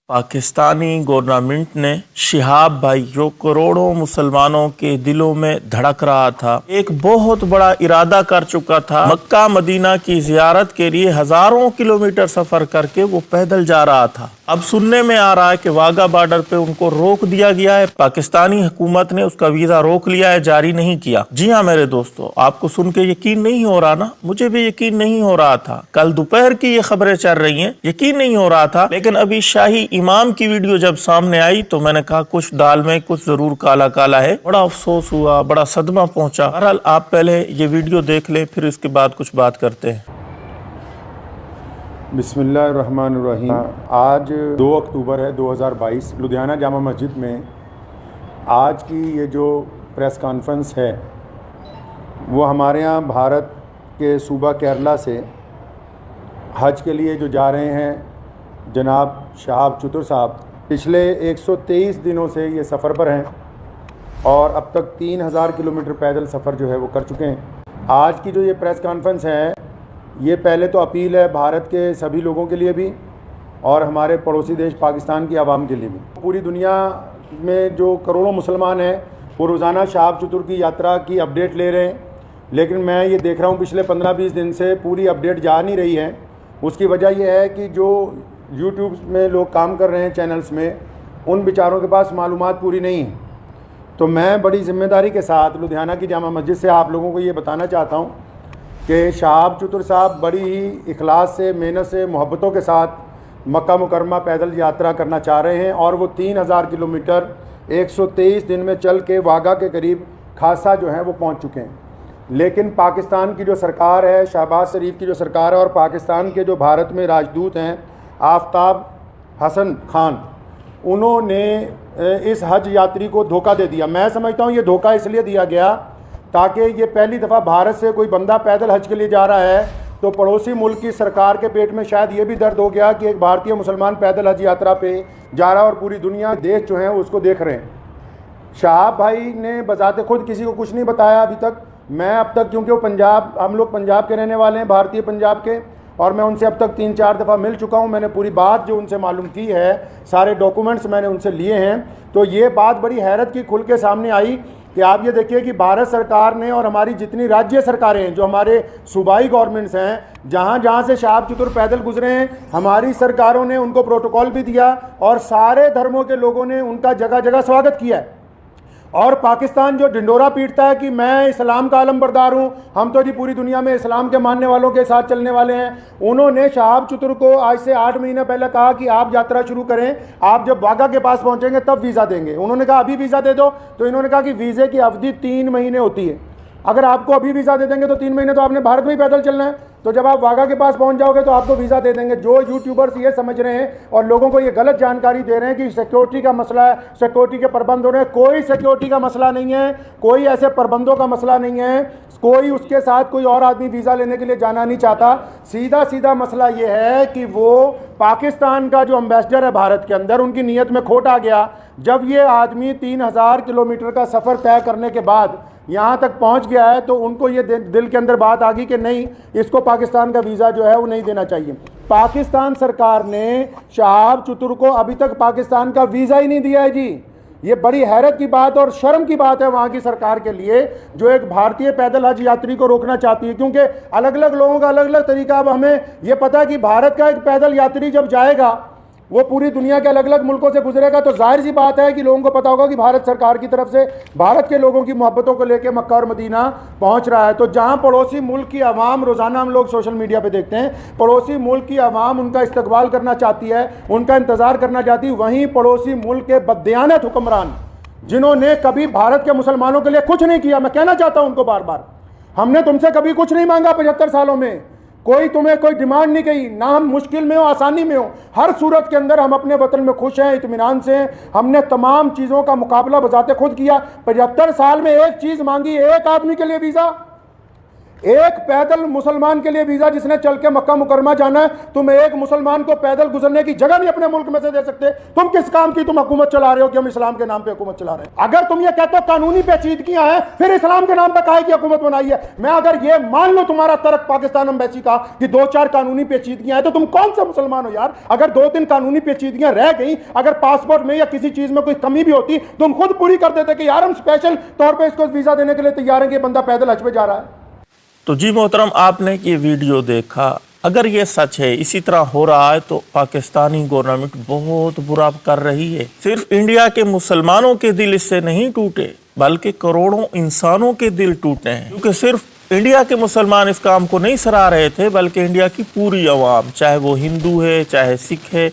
Pakistani government ने शिहाब भाई, जो करोड़ों मुसलमानों के दिलों में धड़क रहा था, एक बहुत बड़ा इरादा कर चुका था। मक्का मदीना की जियारत के लिए हजारों किलोमीटर सफर करके वो पैदल जा रहा था। अब सुनने में आ रहा है कि वाघा बॉर्डर पे उनको रोक दिया गया है। पाकिस्तानी हुकूमत ने उसका वीजा रोक लिया है, जारी नहीं किया। जी हाँ मेरे दोस्तों, आपको सुन के यकीन नहीं हो रहा ना? मुझे भी यकीन नहीं हो रहा था। कल दोपहर की ये खबरें चल रही हैं, यकीन नहीं हो रहा था। लेकिन अभी शाही इमाम की वीडियो जब सामने आई तो मैंने कहा कुछ दाल में कुछ जरूर काला काला है। बड़ा अफसोस हुआ, बड़ा सदमा पहुंचा। बहरहाल आप पहले ये वीडियो देख ले, फिर इसके बाद कुछ बात करते हैं। बिस्मिल्लाहिर्रहमानिर्रहीम। आज 2 अक्टूबर है 2022। लुधियाना जामा मस्जिद में आज की ये जो प्रेस कॉन्फ्रेंस है वो हमारे यहाँ भारत के सूबा केरला से हज के लिए जो जा रहे हैं जनाब शहाब चतुर साहब, पिछले 123 दिनों से ये सफ़र पर हैं और अब तक 3000 किलोमीटर पैदल सफ़र जो है वो कर चुके हैं। आज की जो ये प्रेस कॉन्फ्रेंस है, ये पहले तो अपील है भारत के सभी लोगों के लिए भी और हमारे पड़ोसी देश पाकिस्तान की आवाम के लिए भी। पूरी दुनिया में जो करोड़ों मुसलमान हैं वो रोज़ाना शहाब चतुर की यात्रा की अपडेट ले रहे हैं, लेकिन मैं ये देख रहा हूँ पिछले 15-20 दिन से पूरी अपडेट जा नहीं रही है। उसकी वजह यह है कि जो यूट्यूब में लोग काम कर रहे हैं चैनल्स में, उन बेचारों के पास मालूमात पूरी नहीं है। तो मैं बड़ी ज़िम्मेदारी के साथ लुधियाना की जामा मस्जिद से आप लोगों को ये बताना चाहता हूँ कि शहाब चतुर साहब बड़ी ही इखलास से, मेहनत से, मोहब्बतों के साथ मक्का मुकरमा पैदल यात्रा करना चाह रहे हैं और वो 3000 किलोमीटर 123 दिन में चल के वाघा के करीब खासा जो है वो पहुँच चुके हैं। लेकिन पाकिस्तान की जो सरकार है, शहबाज शरीफ की जो सरकार है, और पाकिस्तान के जो भारत में राजदूत हैं आफ्ताब हसन खान, उन्होंने इस हज यात्री को धोखा दे दिया। मैं समझता हूँ ये धोखा इसलिए दिया गया ताकि ये पहली दफ़ा भारत से कोई बंदा पैदल हज के लिए जा रहा है तो पड़ोसी मुल्क की सरकार के पेट में शायद ये भी दर्द हो गया कि एक भारतीय मुसलमान पैदल हज यात्रा पे जा रहा है और पूरी दुनिया देश जो है उसको देख रहे हैं। शहाब भाई ने बजाते खुद किसी को कुछ नहीं बताया अभी तक। मैं अब तक, क्योंकि वो पंजाब, हम लोग पंजाब के रहने वाले हैं, भारतीय पंजाब के, और मैं उनसे अब तक 3-4 दफ़ा मिल चुका हूं। मैंने पूरी बात जो उनसे मालूम की है, सारे डॉक्यूमेंट्स मैंने उनसे लिए हैं। तो ये बात बड़ी हैरत की खुल के सामने आई कि आप ये देखिए कि भारत सरकार ने और हमारी जितनी राज्य सरकारें हैं, जो हमारे सूबाई गवर्नमेंट्स हैं, जहाँ जहाँ से शहाब चतुर पैदल गुजरे हैं, हमारी सरकारों ने उनको प्रोटोकॉल भी दिया और सारे धर्मों के लोगों ने उनका जगह जगह स्वागत किया है। और पाकिस्तान जो ढिंडोरा पीटता है कि मैं इस्लाम का आलम बरदार हूँ, हम तो जी पूरी दुनिया में इस्लाम के मानने वालों के साथ चलने वाले हैं, उन्होंने शहाब चतुर को आज से 8 महीने पहले कहा कि आप यात्रा शुरू करें, आप जब वाघा के पास पहुँचेंगे तब वीज़ा देंगे। उन्होंने कहा अभी वीज़ा दे दो, तो इन्होंने कहा कि वीज़े की अवधि 3 महीने होती है। अगर आपको अभी वीज़ा दे देंगे तो 3 महीने तो आपने भारत में ही पैदल चलना है, तो जब आप वाघा के पास पहुंच जाओगे तो आपको वीज़ा दे देंगे। जो यूट्यूबर्स ये समझ रहे हैं और लोगों को ये गलत जानकारी दे रहे हैं कि सिक्योरिटी का मसला है, सिक्योरिटी के प्रबंध हो रहे हैं, कोई सिक्योरिटी का मसला नहीं है, कोई ऐसे प्रबंधों का मसला नहीं है, कोई उसके साथ कोई और आदमी वीज़ा लेने के लिए जाना नहीं चाहता। सीधा सीधा मसला ये है कि वो पाकिस्तान का जो एम्बेसडर है भारत के अंदर, उनकी नीयत में खोट आ गया। जब ये आदमी 3000 किलोमीटर का सफ़र तय करने के बाद यहाँ तक पहुँच गया है तो उनको ये दिल के अंदर बात आ गई कि नहीं, इसको पाकिस्तान का वीज़ा जो है वो नहीं देना चाहिए। पाकिस्तान सरकार ने शहाब चतुर को अभी तक पाकिस्तान का वीज़ा ही नहीं दिया है जी। ये बड़ी हैरत की बात और शर्म की बात है वहाँ की सरकार के लिए, जो एक भारतीय पैदल हज यात्री को रोकना चाहती है, क्योंकि अलग अलग लोगों का अलग अलग तरीका। अब हमें ये पता है कि भारत का एक पैदल यात्री जब जाएगा वो पूरी दुनिया के अलग अलग मुल्कों से गुजरेगा, तो जाहिर सी बात है कि लोगों को पता होगा कि भारत सरकार की तरफ से भारत के लोगों की मोहब्बतों को लेकर मक्का और मदीना पहुंच रहा है। तो जहां पड़ोसी मुल्क की आवाम, रोज़ाना हम लोग सोशल मीडिया पे देखते हैं, पड़ोसी मुल्क की आवाम उनका इस्तकबाल करना चाहती है, उनका इंतज़ार करना चाहती है, वहीं पड़ोसी मुल्क के बददियानत हुक्मरान, जिन्होंने कभी भारत के मुसलमानों के लिए कुछ नहीं किया, मैं कहना चाहता हूँ उनको बार बार, हमने तुमसे कभी कुछ नहीं मांगा 75 सालों में, कोई तुम्हें कोई डिमांड नहीं की, ना हम मुश्किल में हो आसानी में हो, हर सूरत के अंदर हम अपने वतन में खुश हैं, इत्मीनान से हैं। हमने तमाम चीज़ों का मुकाबला बजाते खुद किया। 75 साल में एक चीज़ मांगी, एक आदमी के लिए वीज़ा, एक पैदल मुसलमान के लिए वीजा जिसने चल के मक्का मुकरमा जाना है, तुम एक मुसलमान को पैदल गुजरने की जगह नहीं अपने मुल्क में से दे सकते। तुम किस काम की तुम हुकूमत चला रहे हो कि हम इस्लाम के नाम पे हुकूमत चला रहे हैं? अगर तुम ये कहते हो कानूनी पेचीदगियां हैं, फिर इस्लाम के नाम पे काहे की हुकूमत बनाई है? मैं अगर ये मान लो तुम्हारा तर्क पाकिस्तान एम्बेसी का कि 2-4 कानूनी पेचीदगियां हैं, तो तुम कौन सा मुसलमान हो यार? अगर 2-3 कानूनी पेचीदगियां रह गई, अगर पासपोर्ट में या किसी चीज में कोई कमी भी होती, तुम खुद पूरी कर देते कि यार हम स्पेशल तौर पर इसको वीजा देने के लिए तैयार हैं कि बंदा पैदल हज पे जा रहा है। तो जी मोहतरम, आपने ये वीडियो देखा। अगर ये सच है, इसी तरह हो रहा है, तो पाकिस्तानी गवर्नमेंट बहुत बुरा कर रही है। सिर्फ इंडिया के मुसलमानों के दिल इससे नहीं टूटे, बल्कि करोड़ों इंसानों के दिल टूटे हैं। क्योंकि सिर्फ इंडिया के मुसलमान इस काम को नहीं सराह रहे थे, बल्कि इंडिया की पूरी अवाम, चाहे वो हिंदू है, चाहे सिख है,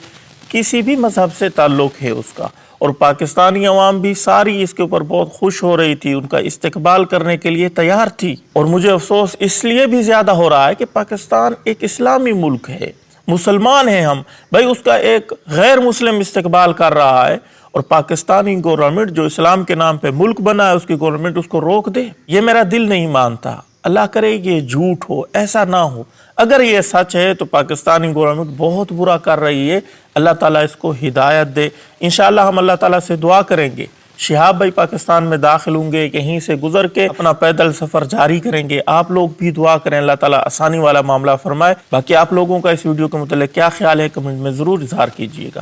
किसी भी मजहब से ताल्लुक है उसका, और पाकिस्तानी अवाम भी सारी इसके ऊपर बहुत खुश हो रही थी, उनका इस्तकबाल करने के लिए तैयार थी। और मुझे अफसोस इसलिए भी ज़्यादा हो रहा है कि पाकिस्तान एक इस्लामी मुल्क है, मुसलमान हैं हम भाई, उसका एक गैर मुस्लिम इस्तकबाल कर रहा है, और पाकिस्तानी गवर्नमेंट जो इस्लाम के नाम पे मुल्क बना है, उसकी गवर्नमेंट उसको रोक दे। ये मेरा दिल नहीं मानता। अल्लाह करे ये झूठ हो, ऐसा ना हो। अगर ये सच है तो पाकिस्तानी गवर्नमेंट बहुत बुरा कर रही है। अल्लाह ताला इसको हिदायत दे। इंशाअल्लाह हम अल्लाह ताला से दुआ करेंगे। शिहाब भाई पाकिस्तान में दाखिल होंगे, यहीं से गुजर के अपना पैदल सफ़र जारी करेंगे। आप लोग भी दुआ करें, अल्लाह ताला आसानी वाला मामला फरमाए। बाकी आप लोगों का इस वीडियो के मुताल्लिक़ क्या ख्याल है, कमेंट में ज़रूर इज़हार कीजिएगा।